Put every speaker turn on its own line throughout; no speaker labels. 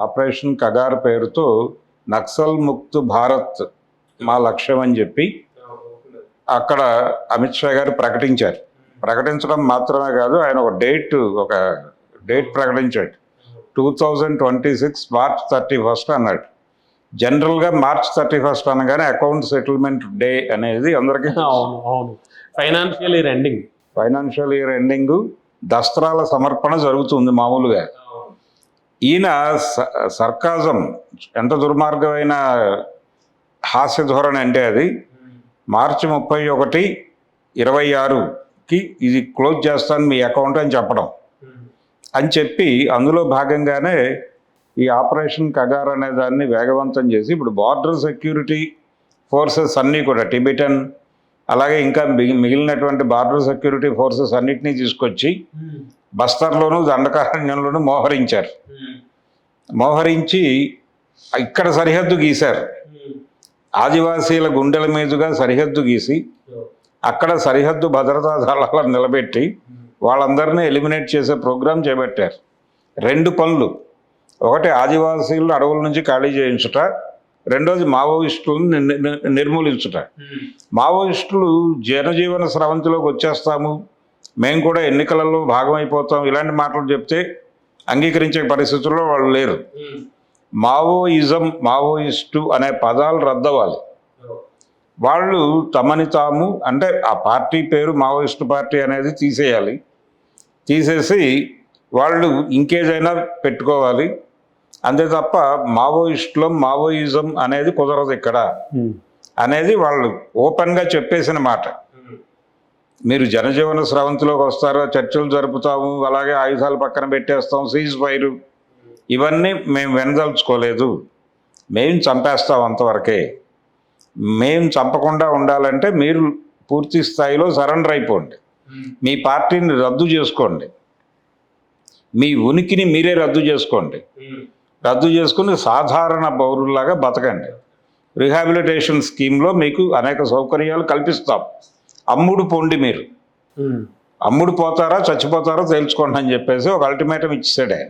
Operation Kagar పేరుతో నక్సల్ ముక్త్ భారత్ మా లక్ష్యం అని చెప్పి అక్కడ అమిత్ షా గారు ప్రకటించారు. ప్రకటించడం మాత్రమే కాదు, ఆయన ఒక డేట్ ప్రకటించాడు. 2026 మార్చ్ 31 అన్నాడు. జనరల్గా మార్చ్ 31 అనగానే అకౌంట్ సెటిల్మెంట్ డే అనేది అందరికీ ఫైనాన్షియల్ ఇయర్ ఎండింగ్ దస్త్రాల సమర్పణ జరుగుతుంది మామూలుగా. ఈయన సర్కాజం ఎంత దుర్మార్గమైన హాస్య ధోరణి అంటే అది మార్చి 31, 26కి ఇది క్లోజ్ చేస్తాను మీ అకౌంట్ అని చెప్పడం అని చెప్పి అందులో భాగంగానే ఈ ఆపరేషన్ కగార్ అనే దాన్ని వేగవంతం చేసి ఇప్పుడు బార్డర్ సెక్యూరిటీ ఫోర్సెస్ అన్నీ కూడా టిబెటన్ అలాగే ఇంకా మిగిలినటువంటి బార్డర్ సెక్యూరిటీ ఫోర్సెస్ అన్నిటినీ తీసుకొచ్చి బస్తర్లోను దండకారణ్యంలోనూ మోహరించి ఇక్కడ సరిహద్దు గీశారు. ఆదివాసీల గుండెల మీదుగా సరిహద్దు గీసి అక్కడ సరిహద్దు భద్రతా దళాలను నిలబెట్టి వాళ్ళందరినీ ఎలిమినేట్ చేసే ప్రోగ్రాం చేపట్టారు. 2 పనులు, ఒకటి ఆదివాసీలను అడవుల నుంచి ఖాళీ చేయించుట, రెండోది మావోయిస్టులను నిర్మూలించుట. మావోయిస్టులు జనజీవన స్రవంతిలోకి వచ్చేస్తాము, మేము కూడా ఎన్నికలలో భాగమైపోతాం ఇలాంటి మాటలు చెప్తే అంగీకరించే పరిస్థితుల్లో వాళ్ళు లేరు. మావోయిజం, మావోయిస్టు అనే పదాలు రద్దవ్వాలి. వాళ్ళు తమని తాము అంటే ఆ పార్టీ పేరు మావోయిస్టు పార్టీ అనేది తీసేయాలి. తీసేసి వాళ్ళు ఇంకేదైనా పెట్టుకోవాలి. అంతే తప్ప మావోయిజం అనేది కుదరదు ఇక్కడ అనేది వాళ్ళు ఓపెన్గా చెప్పేసిన మాట. మీరు జనజీవన స్రవంతిలోకి వస్తారో, చర్చలు జరుపుతాము, అలాగే ఆయుధాలు పక్కన పెట్టేస్తాం, సీజ్ ఫైర్ ఇవన్నీ మేము వెనదలుచుకోలేదు, మేము చంపేస్తాం అంతవరకే. మేము చంపకుండా ఉండాలంటే మీరు పూర్తి స్థాయిలో సరెండర్ అయిపోండి, మీ పార్టీని రద్దు చేసుకోండి, మీ ఉనికిని మీరే రద్దు చేసుకోండి, రద్దు చేసుకుని సాధారణ పౌరుల్లాగా బతకండి. రిహాబిలిటేషన్ స్కీమ్లో మీకు అనేక సౌకర్యాలు కల్పిస్తాం, అమ్ముడు పొండి, మీరు అమ్ముడు పోతారా చచ్చిపోతారో తేల్చుకోండి అని చెప్పేసి ఒక అల్టిమేటం ఇచ్చేసాడు ఆయన.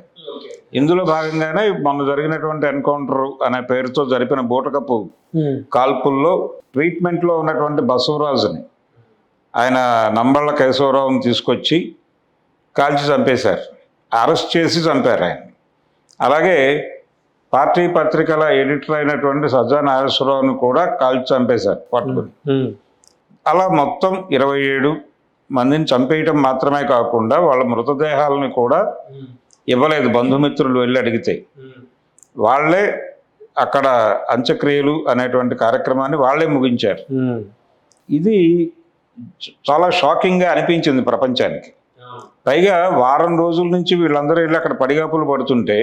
ఇందులో భాగంగానే మొన్న జరిగినటువంటి ఎన్కౌంటర్ అనే పేరుతో జరిపిన బూటకపు కాల్పుల్లో ట్రీట్మెంట్లో ఉన్నటువంటి బసవరాజుని, ఆయన నంబళ్ళ కేశవరావుని తీసుకొచ్చి కాల్చి చంపేశారు, అరెస్ట్ చేసి చంపారు ఆయన. అలాగే పార్టీ పత్రికల ఎడిటర్ అయినటువంటి సజ్జా నాగేశ్వరరావుని కూడా కాల్చి చంపేశారు పట్టుకుని. అలా మొత్తం 27 మందిని చంపేయటం మాత్రమే కాకుండా వాళ్ళ మృతదేహాలను కూడా ఇవ్వలేదు. బంధుమిత్రులు వెళ్ళి అడిగితే వాళ్ళే అక్కడ అంత్యక్రియలు అనేటువంటి కార్యక్రమాన్ని వాళ్ళే ముగించారు. ఇది చాలా షాకింగ్గా అనిపించింది ప్రపంచానికి. పైగా వారం రోజుల నుంచి వీళ్ళందరూ వెళ్ళి అక్కడ పడిగాపులు పడుతుంటే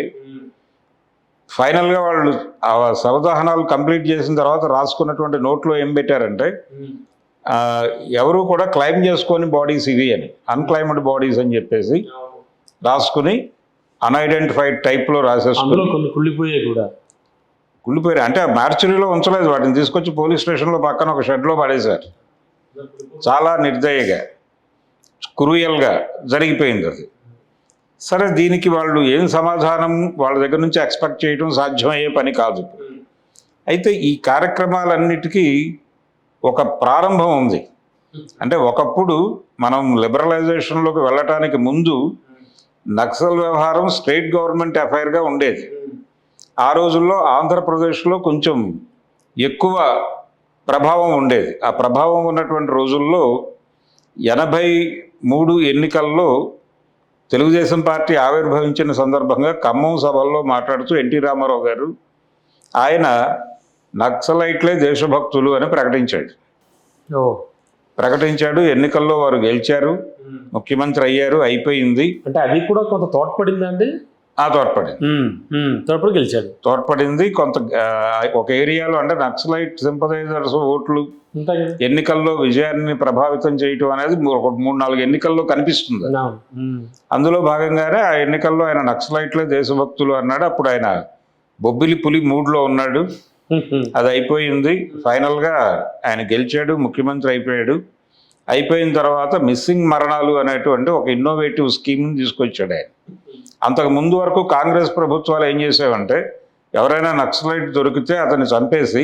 ఫైనల్గా వాళ్ళు ఆ శవదహనాలు కంప్లీట్ చేసిన తర్వాత రాసుకున్నటువంటి నోట్లో ఏం పెట్టారంటే ఎవరు కూడా క్లైమ్ చేసుకొని బాడీస్ ఇవి అని, అన్క్లైమ్డ్ బాడీస్ అని చెప్పేసి రాసుకుని అన్ఐడెంటిఫైడ్ టైప్లో రాసేసుకుని కుళ్ళిపోయారు. అంటే ఆ మార్చురీలో ఉంచలేదు, వాటిని తీసుకొచ్చి పోలీస్ స్టేషన్లో పక్కన ఒక షెడ్లో పడేశారు. చాలా నిర్దయగా, క్రూయల్గా జరిగిపోయింది అది. సరే, దీనికి వాళ్ళు ఏం సమాధానం వాళ్ళ దగ్గర నుంచి ఎక్స్పెక్ట్ చేయడం సాధ్యమయ్యే పని కాదు. అయితే ఈ కార్యక్రమాలన్నిటికీ ఒక ప్రారంభం ఉంది. అంటే ఒకప్పుడు మనం లిబరలైజేషన్లోకి వెళ్ళటానికి ముందు నక్సల్ వ్యవహారం స్టేట్ గవర్నమెంట్ అఫైర్గా ఉండేది. ఆ రోజుల్లో ఆంధ్రప్రదేశ్లో కొంచెం ఎక్కువ ప్రభావం ఉండేది. ఆ ప్రభావం ఉన్నటువంటి రోజుల్లో 83 ఎన్నికల్లో తెలుగుదేశం పార్టీ ఆవిర్భవించిన సందర్భంగా ఖమ్మం సభల్లో మాట్లాడుతూ ఎన్టీ రామారావు గారు ఆయన నక్సలైట్లే దేశభక్తులు అని ప్రకటించాడు. ఎన్నికల్లో వారు గెలిచారు, ముఖ్యమంత్రి అయ్యారు, అయిపోయింది.
అంటే అది కూడా కొంత తోడ్పడిందండి.
తోడ్పడింది కొంత. ఒక ఏరియాలో అంటే నక్సలైట్ సింపథైజర్స్ ఓట్లు ఎన్నికల్లో విజయాన్ని ప్రభావితం చేయటం అనేది 3-4 ఎన్నికల్లో కనిపిస్తుంది. అందులో భాగంగానే ఆ ఎన్నికల్లో ఆయన నక్సలైట్లే దేశభక్తులు అన్నాడు. అప్పుడు ఆయన బొబ్బిలి పులి మూడ్లో ఉన్నాడు. అది అయిపోయింది. ఫైనల్గా ఆయన గెలిచాడు, ముఖ్యమంత్రి అయిపోయాడు. అయిపోయిన తర్వాత మిస్సింగ్ మరణాలు అనేటువంటి ఒక ఇన్నోవేటివ్ స్కీమ్ని తీసుకొచ్చాడు ఆయన. అంతకు ముందు వరకు కాంగ్రెస్ ప్రభుత్వాలు ఏం చేసేవంటే ఎవరైనా నక్సలైట్ దొరికితే అతన్ని చంపేసి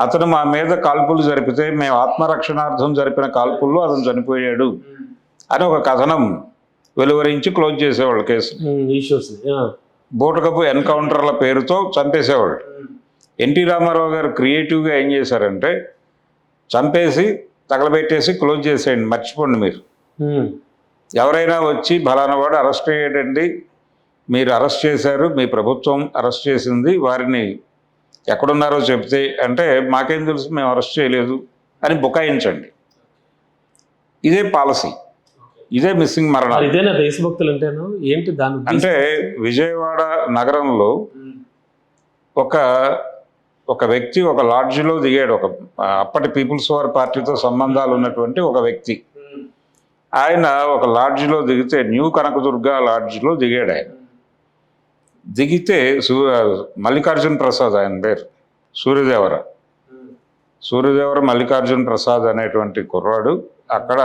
అతను మా మీద కాల్పులు జరిపితే మేము ఆత్మరక్షణార్థం జరిపిన కాల్పుల్లో అతను చనిపోయాడు అని ఒక కథనం వెలువరించి క్లోజ్ చేసేవాళ్ళు కేసు.
ఇష్యూస్
బూటకపు ఎన్కౌంటర్ల పేరుతో చంపేసేవాళ్ళు. ఎన్టీ రామారావు గారు క్రియేటివ్గా ఏం చేశారంటే చంపేసి తగలబెట్టేసి క్లోజ్ చేసేయండి, మర్చిపోండి మీరు. ఎవరైనా వచ్చి ఫలానా వాడు అరెస్ట్ అయ్యాడండి, మీరు అరెస్ట్ చేశారు, మీ ప్రభుత్వం అరెస్ట్ చేసింది, వారిని ఎక్కడున్నారో చెప్తే అంటే మాకేం తెలుసు, మేము అరెస్ట్ చేయలేదు అని బుకాయించండి. ఇదే పాలసీ, ఇదే మిస్సింగ్ మరణాలు.
ఇదేనా దేశభక్తులు అంటేను ఏంటి దాని
అంటే విజయవాడ నగరంలో ఒక వ్యక్తి ఒక లాడ్జిలో దిగాడు. అప్పటి పీపుల్స్ వార్ పార్టీతో సంబంధాలు ఉన్నటువంటి ఒక వ్యక్తి. ఆయన ఒక లాడ్జిలో దిగితే న్యూ కనకదుర్గ లాడ్జిలో దిగాడు. ఆయన దిగితే మల్లికార్జున ప్రసాద్ ఆయన పేరు, సూర్యదేవర మల్లికార్జున ప్రసాద్ అనేటువంటి కుర్రాడు అక్కడ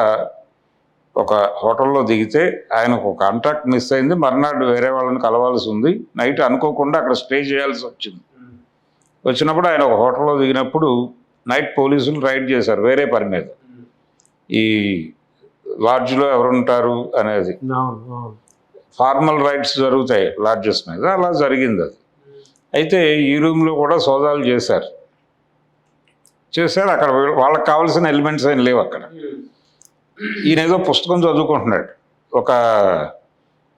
ఒక హోటల్లో దిగితే ఆయనకు ఒక కాంట్రాక్ట్ మిస్ అయింది. మర్నాడు వేరే వాళ్ళని కలవాల్సి ఉంది. నైట్ అనుకోకుండా అక్కడ స్టే చేయాల్సి వచ్చింది. వచ్చినప్పుడు ఆయన ఒక హోటల్లో దిగినప్పుడు నైట్ పోలీసులు రైడ్ చేశారు వేరే పని మీద, ఈ లాడ్జ్లో ఎవరుంటారు అనేది. ఫార్మల్ రైడ్స్ జరుగుతాయి లాడ్జెస్ మీద, అలా జరిగింది అది. అయితే ఈ రూమ్లో కూడా సోదాలు చేశారు. అక్కడ వాళ్ళకి కావాల్సిన ఎలిమెంట్స్ ఏం లేవు అక్కడ. ఈయన ఏదో పుస్తకం చదువుకుంటున్నాడు, ఒక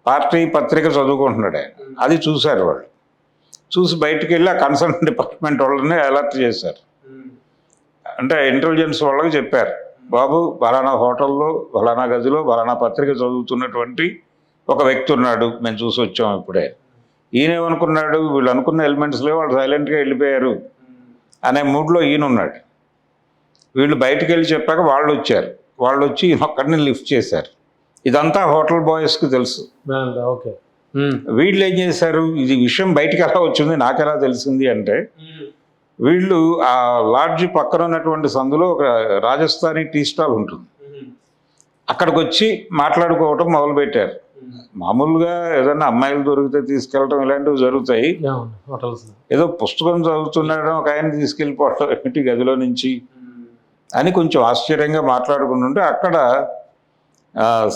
పార్టీ పత్రిక చదువుకుంటున్నాడు ఆయన. అది చూశారు వాళ్ళు. చూసి బయటికి వెళ్ళి ఆ కన్సర్న్ డిపార్ట్మెంట్ వాళ్ళని అలర్ట్ చేశారు. అంటే ఇంటెలిజెన్స్ వాళ్ళకి చెప్పారు, బాబు ఫలానా హోటల్లో ఫలానా గదిలో ఫలానా పత్రిక చదువుతున్నటువంటి ఒక వ్యక్తి ఉన్నాడు, మేము చూసి వచ్చాం ఇప్పుడే. ఈయనేమనుకున్నాడు, వీళ్ళు అనుకున్న ఎలిమెంట్స్లో వాళ్ళు సైలెంట్గా వెళ్ళిపోయారు అనే మూడ్లో ఈయన ఉన్నాడు. వీళ్ళు బయటికి వెళ్ళి చెప్పాక వాళ్ళు వచ్చారు. వాళ్ళు వచ్చి ఈయన ఒక్కడిని లిఫ్ట్ చేశారు. ఇదంతా హోటల్ బాయ్స్కి తెలుసు.
ఓకే.
వీళ్ళు ఏం చేశారు, ఇది విషయం బయటికి ఎలా వచ్చింది నాకు ఎలా తెలిసింది అంటే, వీళ్ళు ఆ లాడ్జి పక్కన ఉన్నటువంటి సందులో ఒక రాజస్థానీ టీ స్టాల్ ఉంటుంది, అక్కడికి వచ్చి మాట్లాడుకోవటం మొదలుపెట్టారు. మామూలుగా ఏదైనా అమ్మాయిలు దొరికితే తీసుకెళ్ళటం ఇలాంటివి జరుగుతాయి. ఏదో పుస్తకం చదువుతున్నాడు ఒక ఆయన తీసుకెళ్ళిపోవటం ఏంటి గదిలో నుంచి అని కొంచెం ఆశ్చర్యంగా మాట్లాడుకుంటుంటే అక్కడ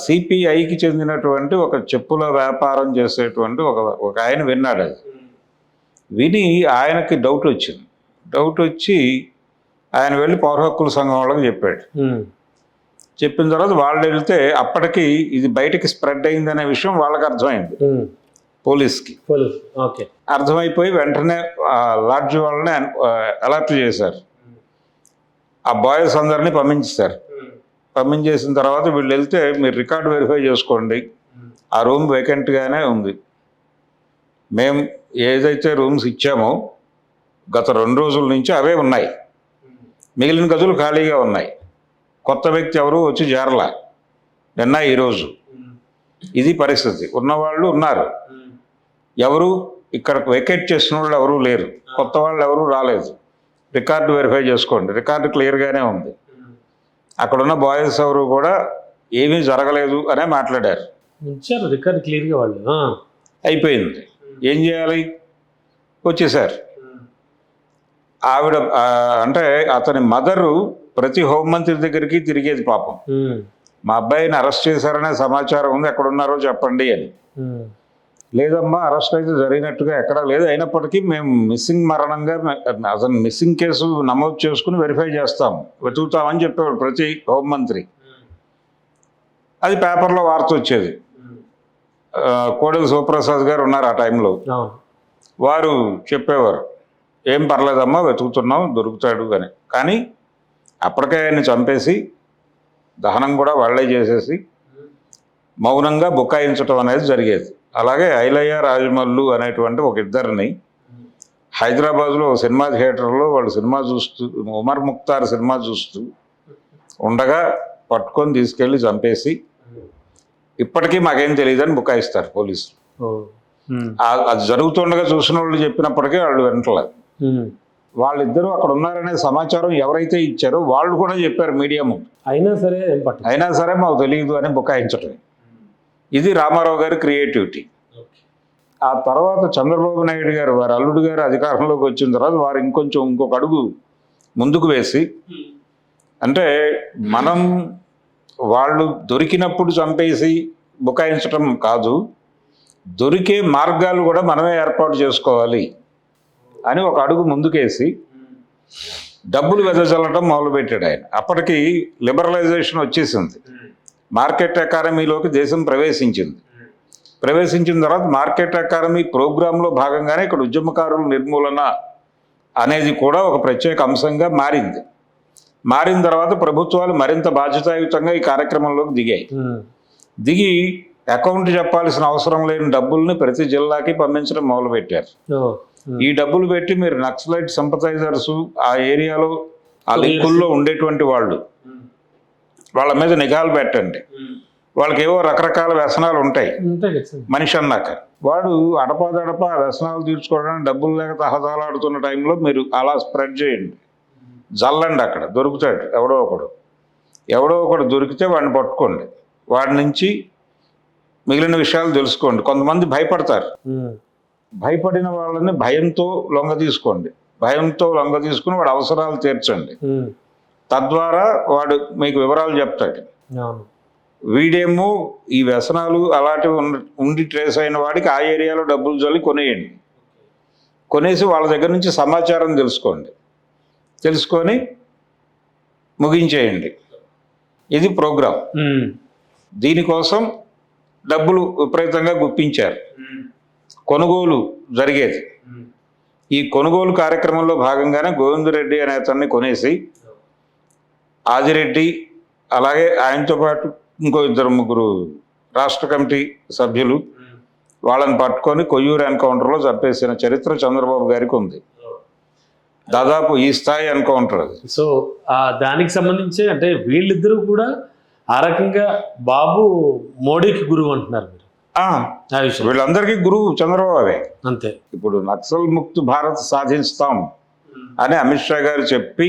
సిపిఐకి చెందినటువంటి ఒక చెప్పుల వ్యాపారం చేసేటువంటి ఒక ఆయన విన్నాడు. అది విని ఆయనకి డౌట్ వచ్చి ఆయన వెళ్ళి పౌర హక్కుల సంఘం వాళ్ళకి చెప్పాడు. చెప్పిన తర్వాత వాళ్ళు వెళ్తే అప్పటికి ఇది బయటికి స్ప్రెడ్ అయిందనే విషయం వాళ్ళకి అర్థమైంది, పోలీస్కి. అర్థమైపోయి వెంటనే లాడ్జ్ వాళ్ళని అలర్ట్ చేశారు. ఆ బాయ్స్ అందరినీ పంపించేసిన తర్వాత వీళ్ళు వెళ్తే మీరు రికార్డు వెరిఫై చేసుకోండి, ఆ రూమ్ వేకెంట్గానే ఉంది. మేము ఏదైతే రూమ్స్ ఇచ్చామో గత 2 రోజుల నుంచి అవే ఉన్నాయి, మిగిలిన గదులు ఖాళీగా ఉన్నాయి. కొత్త వ్యక్తి ఎవరు వచ్చి చేరలా నిన్న ఈరోజు. ఇది పరిస్థితి. ఉన్నవాళ్ళు ఉన్నారు, ఎవరు ఇక్కడ వెకేట్ చేసిన వాళ్ళు ఎవరూ లేరు, కొత్త వాళ్ళు ఎవరు రాలేదు. రికార్డు వెరిఫై చేసుకోండి, రికార్డు క్లియర్గానే ఉంది. అక్కడున్న బాయ్స్ ఎవరు కూడా ఏమీ జరగలేదు అనే మాట్లాడారు.
రికార్డు క్లియర్గా వాళ్ళు
అయిపోయింది. ఏం చేయాలి, వచ్చేసారు. ఆవిడ అంటే అతని మదరు ప్రతి హోంమంత్రి దగ్గరికి తిరిగేది పాపం. మా అబ్బాయిని అరెస్ట్ చేశారనే సమాచారం ఉంది, ఎక్కడున్నారో చెప్పండి అని. లేదమ్మా అరెస్ట్ అయితే జరిగినట్టుగా ఎక్కడా లేదు, అయినప్పటికీ మేము మిస్సింగ్ మరణంగా అతను మిస్సింగ్ కేసు నమోదు చేసుకుని వెరిఫై చేస్తాము, వెతుకుతామని చెప్పేవాడు ప్రతి హోంమంత్రి. అది పేపర్లో వార్త వచ్చేది. కోడెల శివప్రసాద్ గారు ఉన్నారు ఆ టైంలో, వారు చెప్పేవారు ఏం పర్లేదమ్మా వెతుకుతున్నాం దొరుకుతాడు అని. కానీ అప్పటికే ఆయన్ని చంపేసి దహనం కూడా వాళ్ళే చేసేసి మౌనంగా బుకాయించడం అనేది జరిగేది. అలాగే ఐలయ్య రాజమల్లు అనేటువంటి ఒక ఇద్దరిని హైదరాబాద్లో ఒక సినిమా థియేటర్లో వాళ్ళు సినిమా చూస్తూ, ఉమర్ ముక్తార్ సినిమా చూస్తూ ఉండగా పట్టుకొని తీసుకెళ్ళి చంపేసి ఇప్పటికీ మాకేం తెలియదని బుకాయిస్తారు పోలీసులు. అది జరుగుతుండగా చూసిన వాళ్ళు చెప్పినప్పటికీ వాళ్ళు వింటలేదు. వాళ్ళిద్దరూ అక్కడ ఉన్నారనే సమాచారం ఎవరైతే ఇచ్చారో వాళ్ళు కూడా చెప్పారు మీడియా ముందు, అయినా సరే మాకు తెలియదు అని బుకాయించటం. ఇది రామారావు గారి క్రియేటివిటీ. ఆ తర్వాత చంద్రబాబు నాయుడు గారు వారి అల్లుడు గారు అధికారంలోకి వచ్చిన తర్వాత వారు ఇంకొక అడుగు ముందుకు వేసి, అంటే మనం వాళ్ళు దొరికినప్పుడు చంపేసి బుకాయించడం కాదు, దొరికే మార్గాలు కూడా మనమే ఏర్పాటు చేసుకోవాలి అని ఒక అడుగు ముందుకేసి డబ్బులు వెదజల్లటం మొదలుపెట్టాడు ఆయన. అప్పటికి లిబరలైజేషన్ వచ్చేసింది, మార్కెట్ ఎకానమీలోకి దేశం ప్రవేశించిన తర్వాత మార్కెట్ ఎకానమీ ప్రోగ్రాంలో భాగంగానే ఇక్కడ ఉద్యమకారుల నిర్మూలన అనేది కూడా ఒక ప్రత్యేక అంశంగా మారిన తర్వాత ప్రభుత్వాలు మరింత బాధ్యతాయుతంగా ఈ కార్యక్రమంలోకి దిగి అకౌంట్ చెప్పాల్సిన అవసరం లేని డబ్బుల్ని ప్రతి జిల్లాకి పంపించడం మొదలుపెట్టారు. ఈ డబ్బులు పెట్టి మీరు నక్సలైట్ సింపథైజర్స్ ఆ ఏరియాలో ఆ లింకుల్లో ఉండేటువంటి వాళ్ళ మీద నిఘాలు పెట్టండి. వాళ్ళకి ఏవో రకరకాల వ్యసనాలు ఉంటాయి, మనిషి అన్నాక వాడు అడపాదడప వ్యసనాలు తీర్చుకోవడానికి డబ్బులు లేక తహతలాడుతున్న టైంలో మీరు అలా స్ప్రెడ్ చేయండి, జల్లండి. అక్కడ దొరుకుతాడు ఎవడో ఒకడు దొరికితే వాడిని పట్టుకోండి, వాడి నుంచి మిగిలిన విషయాలు తెలుసుకోండి. కొంతమంది భయపడతారు, భయపడిన వాళ్ళని భయంతో లొంగ తీసుకుని వాడి అవసరాలు తీర్చండి. తద్వారా వాడు మీకు వివరాలు చెప్తాడు. వీడేమో ఈ వ్యసనాలు అలాంటివి ఉండి ట్రేస్ అయిన వాడికి ఆ ఏరియాలో డబ్బులు జల్లి కొనేసి వాళ్ళ దగ్గర నుంచి సమాచారం తెలుసుకొని ముగించేయండి. ఇది ప్రోగ్రాం. దీనికోసం డబ్బులు విపరీతంగా గుప్పించారు, కొనుగోలు జరిగేది. ఈ కొనుగోలు కార్యక్రమంలో భాగంగానే గోవిందరెడ్డి అనే అతన్ని కొనేసి ఆదిరెడ్డి అలాగే ఆయనతో పాటు ఇంకో 2-3 రాష్ట్ర కమిటీ సభ్యులు వాళ్ళని పట్టుకొని కొయ్యూరు ఎన్కౌంటర్లో చంపేసిన చరిత్ర చంద్రబాబు గారికి ఉంది. దాదాపు ఈ స్థాయి ఎన్కౌంటర్ అది.
సో దానికి సంబంధించి అంటే వీళ్ళిద్దరూ కూడా ఆ రకంగా బాబు మోడీకి గురువు అంటున్నారు మీరు.
వీళ్ళందరికీ గురువు చంద్రబాబే.
అంతే.
ఇప్పుడు నక్సల్ ముక్త్ భారత్ సాధిస్తాం అని అమిత్ షా గారు చెప్పి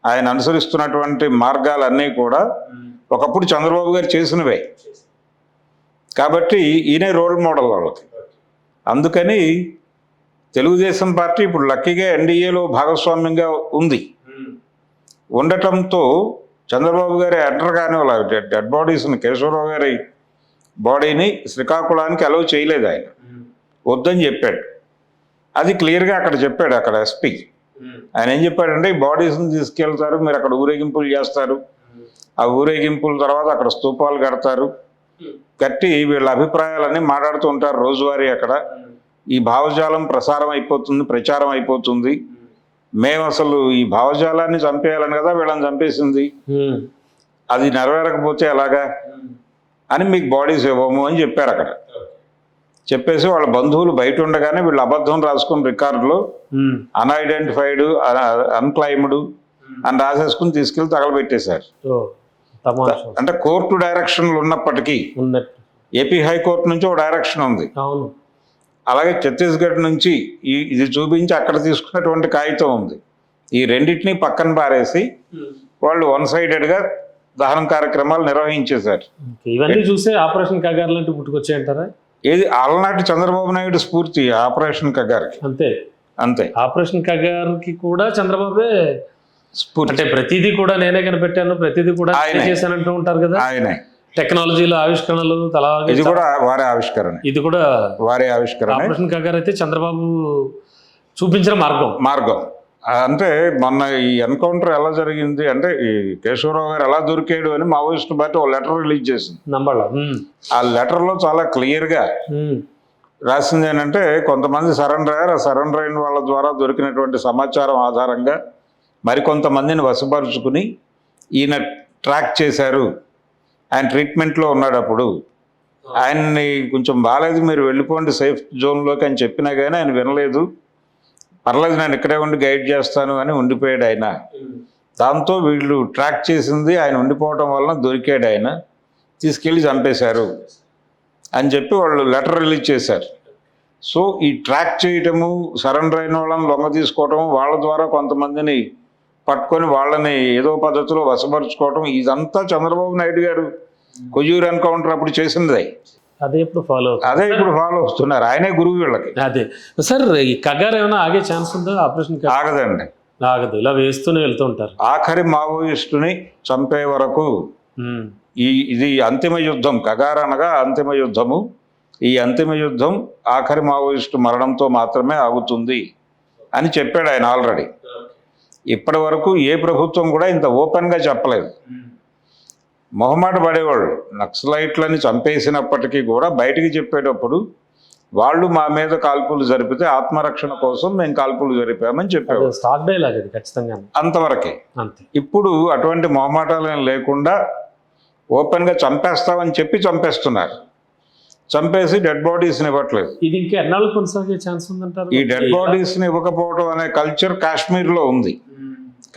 ఆయన అనుసరిస్తున్నటువంటి మార్గాలన్నీ కూడా ఒకప్పుడు చంద్రబాబు గారు చేసినవే కాబట్టి ఈయనే రోల్ మోడల్ వాళ్ళకి. అందుకని తెలుగుదేశం పార్టీ ఇప్పుడు లక్కీగా ఎన్డీఏలో భాగస్వామ్యంగా ఉండటంతో చంద్రబాబు గారి ఎంటర్ కానీ వాళ్ళ డెడ్ బాడీస్ని, కేశవరావు గారి బాడీని శ్రీకాకుళానికి అలౌ చేయలేదు ఆయన, వద్దని చెప్పాడు. అది క్లియర్గా అక్కడ చెప్పాడు. అక్కడ ఎస్పీ ఆయన ఏం చెప్పాడంటే, ఈ బాడీస్ని తీసుకెళ్తారు, మీరు అక్కడ ఊరేగింపులు చేస్తారు, ఆ ఊరేగింపుల తర్వాత అక్కడ స్తూపాలు కట్టి వీళ్ళ అభిప్రాయాలన్నీ మాట్లాడుతూ ఉంటారు రోజువారీ. అక్కడ ఈ భావజాలం ప్రచారం అయిపోతుంది. మేము అసలు ఈ భావజాలాన్ని చంపేయాలని కదా వీళ్ళని చంపేసింది, అది నెరవేరకపోతే ఎలాగా అని మీకు బాడీస్ ఇవ్వము అని చెప్పారు. అక్కడ చెప్పేసి వాళ్ళ బంధువులు బయట ఉండగానే వీళ్ళు అబద్ధం రాసుకుని రికార్డులో అన్ఐడెంటిఫైడ్, అన్క్లైమ్డ్ అని రాసేసుకుని తీసుకెళ్లి తగలబెట్టేశారు. అంటే కోర్టు డైరెక్షన్లు ఉన్నప్పటికీ ఏపీ హైకోర్టు నుంచి ఒక డైరెక్షన్ ఉంది, అలాగే ఛత్తీస్గఢ్ నుంచి ఇది చూపించి అక్కడ తీసుకున్నటువంటి కాగితం ఉంది. ఈ రెండింటినీ పక్కన పారేసి వాళ్ళు వన్ సైడెడ్గా దహనం కార్యక్రమాలు నిర్వహించేశారు.
ఇవన్నీ చూస్తే ఆపరేషన్ కగార్ లాంటి పుట్టుకొచ్చాయంటారా?
ఏది అలనాటి చంద్రబాబు నాయుడు స్ఫూర్తి ఆపరేషన్ కగార్కి. అంతే
ఆపరేషన్ కగార్కి కూడా చంద్రబాబే స్ఫూర్తి. అంటే ప్రతిదీ కూడా నేనే కనిపెట్టాను, ప్రతిదీ కూడా చేశానంటూ ఉంటారు కదా. ఆయనే టెక్నాలజీలో ఆవిష్కరణలు
ఇది కూడా వారే ఆవిష్కరణ. ఆపరేషన్
కగార్ అయితే చంద్రబాబు చూపించిన మార్గం.
అంటే మొన్న ఈ ఎన్కౌంటర్ ఎలా జరిగింది అంటే, ఈ కేశవరావు గారు ఎలా దొరికాడు అని మావోయిస్టు పార్టీ ఒక లెటర్ రిలీజ్ చేసింది. ఆ లెటర్లో చాలా క్లియర్గా రాసింది ఏంటంటే, కొంతమంది సరెండర్ అయ్యారు, ఆ సరెండర్ అయిన వాళ్ళ ద్వారా దొరికినటువంటి సమాచారం ఆధారంగా మరికొంతమందిని వశపరుచుకుని ఈయన ట్రాక్ చేశారు. ఆయన ట్రీట్మెంట్లో ఉన్నాడు, అప్పుడు ఆయన్ని కొంచెం బాగాలేదు, మీరు వెళ్ళిపోండి సేఫ్ జోన్లోకి అని చెప్పినా కానీ ఆయన వినలేదు. పర్లేదు నేను ఇక్కడే ఉండి గైడ్ చేస్తాను అని ఉండిపోయాడు ఆయన. దాంతో వీళ్ళు ట్రాక్ చేసింది ఆయన ఉండిపోవటం వలన దొరికాడు ఆయన, తీసుకెళ్ళి చంపేశారు అని చెప్పి వాళ్ళు లెటర్ రిలీజ్ చేశారు. సో ఈ ట్రాక్ చేయటము, సరెండర్ అయిన వాళ్ళని లొంగ తీసుకోవటము, వాళ్ళ ద్వారా కొంతమందిని పట్టుకొని వాళ్ళని ఏదో పద్ధతిలో వశపరుచుకోవటం, ఇదంతా చంద్రబాబు నాయుడు గారు కొయ్యూరు ఎన్కౌంటర్ అప్పుడు చేసింది.
అదే ఇప్పుడు ఫాలో అవుతుంది.
అదే ఇప్పుడు ఫాలో అవుతున్నారు. ఆయనే గురువు వీళ్ళకి.
అదే సార్, ఈ కగారు ఏమైనా ఆగే ఛాన్స్ ఉందా? ఆపరేషన్
ఆగదండి,
ఆగదు, ఇలా వేస్తూనే వెళ్తూ ఉంటారు.
ఆఖరి మావోయిస్టుని చంపే వరకు ఇది అంతిమ యుద్ధం. కగార్ అనగా అంతిమ యుద్ధము. ఈ అంతిమ యుద్ధం ఆఖరి మావోయిస్టు మరణంతో మాత్రమే ఆగుతుంది అని చెప్పాడు ఆయన ఆల్రెడీ. ఇప్పటి వరకు ఏ ప్రభుత్వం కూడా ఇంత ఓపెన్గా చెప్పలేదు. మొహమాట పడేవాళ్ళు. నక్సలైట్లని చంపేసినప్పటికీ కూడా బయటికి చెప్పేటప్పుడు వాళ్ళు మా మీద కాల్పులు జరిపితే ఆత్మరక్షణ కోసం మేము కాల్పులు జరిపామని చెప్పారు.
స్టాక్ డైలాగ్ అది ఖచ్చితంగా,
అంతవరకే.
అంతే.
ఇప్పుడు అటువంటి మొహమాటాలు లేకుండా ఓపెన్గా చంపేస్తామని చెప్పి చంపేస్తున్నారు. చంపేసి డెడ్ బాడీస్ని ఇవ్వట్లేదు.
ఇది ఇంకా ఎన్నాళ్ళు కొనసాగే ఛాన్స్ ఉందంటారు?
ఈ డెడ్ బాడీస్ని ఇవ్వకపోవడం అనే కల్చర్ కాశ్మీర్లో ఉంది.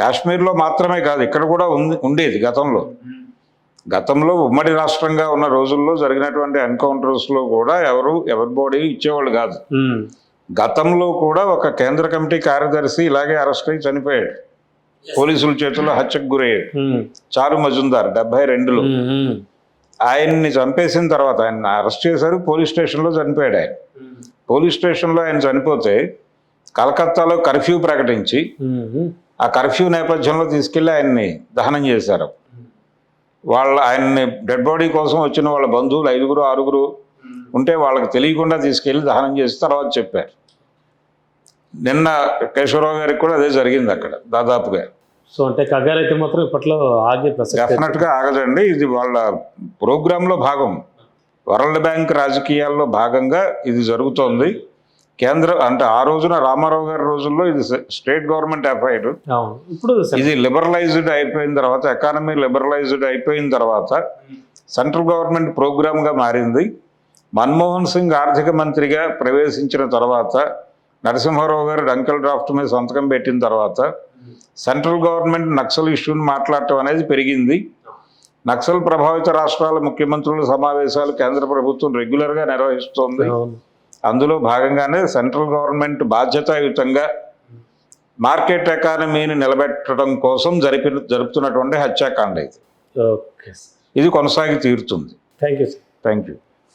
కాశ్మీర్లో మాత్రమే కాదు, ఇక్కడ కూడా ఉండేది గతంలో ఉమ్మడి రాష్ట్రంగా ఉన్న రోజుల్లో జరిగినటువంటి ఎన్కౌంటర్స్లో కూడా ఎవరి బాడీ ఇచ్చేవాళ్ళు కాదు. గతంలో కూడా ఒక కేంద్ర కమిటీ కార్యదర్శి ఇలాగే అరెస్ట్ అయి చనిపోయాడు, పోలీసుల చేతుల్లో హత్యకు గురయ్యాడు. చారు మజుందార్ 72లో. ఆయన్ని చంపేసిన తర్వాత ఆయన అరెస్ట్ చేశారు, పోలీస్ స్టేషన్లో చనిపోయాడు ఆయన. పోలీస్ స్టేషన్లో ఆయన చనిపోతే కలకత్తాలో కర్ఫ్యూ ప్రకటించి ఆ కర్ఫ్యూ నేపథ్యంలో తీసుకెళ్లి ఆయన్ని దహనం చేశారు. ఆయన్ని డెడ్ బాడీ కోసం వచ్చిన వాళ్ళ బంధువులు 5, 6 ఉంటే వాళ్ళకి తెలియకుండా తీసుకెళ్లి దహనం చేసి తర్వాత చెప్పారు. నిన్న కేశవరావు గారికి కూడా అదే జరిగింది అక్కడ దాదాపుగా.
సో అంటే కగారు అయితే మాత్రం ఇప్పట్లో ఆగే ప్రసక్తి
డెఫినెట్గా ఆగదండి. ఇది వాళ్ళ ప్రోగ్రాంలో భాగం. వరల్డ్ బ్యాంక్ రాజకీయాల్లో భాగంగా ఇది జరుగుతోంది. అంటే ఆ రోజున రామారావు గారి రోజుల్లో ఇది స్టేట్ గవర్నమెంట్ అఫైర్.
ఇప్పుడు
ఇది లిబరలైజ్డ్ అయిపోయిన తర్వాత, ఎకానమీ లిబరలైజ్డ్ అయిపోయిన తర్వాత సెంట్రల్ గవర్నమెంట్ ప్రోగ్రామ్గా మారింది. మన్మోహన్ సింగ్ ఆర్థిక మంత్రిగా ప్రవేశించిన తర్వాత, నరసింహారావు గారు డంకల్ డ్రాఫ్ట్ మీద సంతకం పెట్టిన తర్వాత సెంట్రల్ గవర్నమెంట్ నక్సల్ ఇష్యూని మాట్లాడటం అనేది పెరిగింది. నక్సల్ ప్రభావిత రాష్ట్రాల ముఖ్యమంత్రుల సమావేశాలు కేంద్ర ప్రభుత్వం రెగ్యులర్గా నిర్వహిస్తోంది. అందులో భాగంగానే సెంట్రల్ గవర్నమెంట్ బాధ్యతాయుతంగా మార్కెట్ ఎకానమీని నిలబెట్టడం కోసం జరుపుతున్నటువంటి హత్యాకాండ ఇది. ఇది కొనసాగి తీరుతుంది.
Thank you.
Thank you.